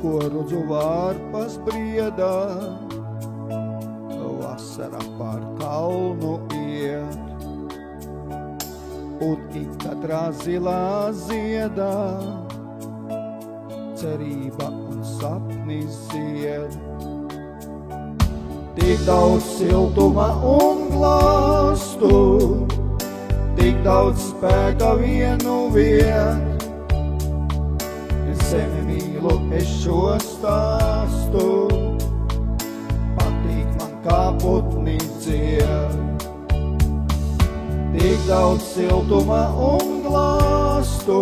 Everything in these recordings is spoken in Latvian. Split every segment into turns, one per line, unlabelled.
ko rudzu vārpas briedā, vasara pār kalnu iet, un ik katrā zilā ziedā cerība un sapni zied. Tik daudz siltuma un glāstu, tik daudz spēka vienu viet. Zemi mīlu, es šo stāstu, patīk man kā putni dzied. Tik daudz siltuma un glāstu,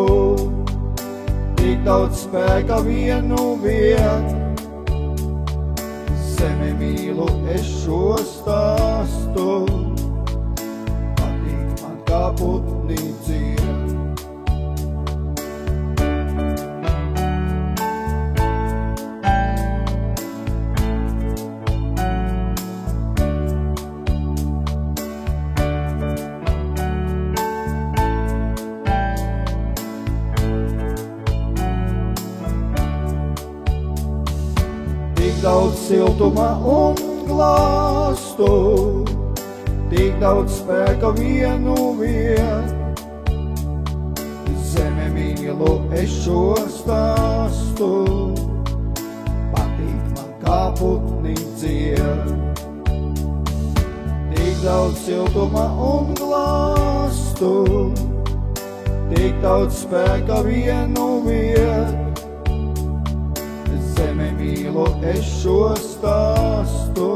tik daudz spēka vienu viet. Zemi mīlu, es šo stāstu, patīk man kā putni dzied. Tik daudz siltuma un glāstu, tik daudz spēka vienu viet. Zeme mīlu, es šo stāstu, patīk man kā putni dzied. Tik daudz siltuma un glāstu, tik daudz spēka vienu viet. Zeme mīlu, es šo stāstu,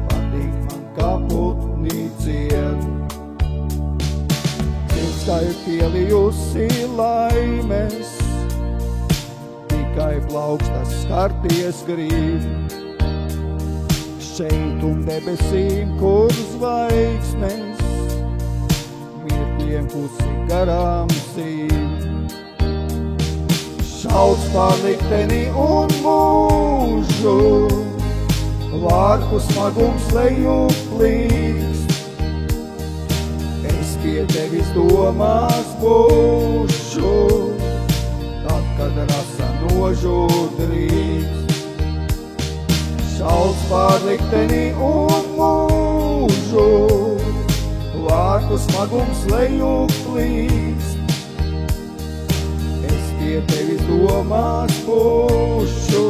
patīk man kā putni dzied. Sirds kā ir pielijusi laimes, tikai plaukstas skarties grib. Šeit un debesīm, kur zvaigznes, mirtiem pusi garām zīm. Šauts pār likteni un mūžu, vārku smagums leju plīkst. Es pie tevis domās būšu, tad, kad rasa nožu drīkst. Šauts pār likteni un mūžu, vārku smagums leju plīkst. Pie tevis domās būšu,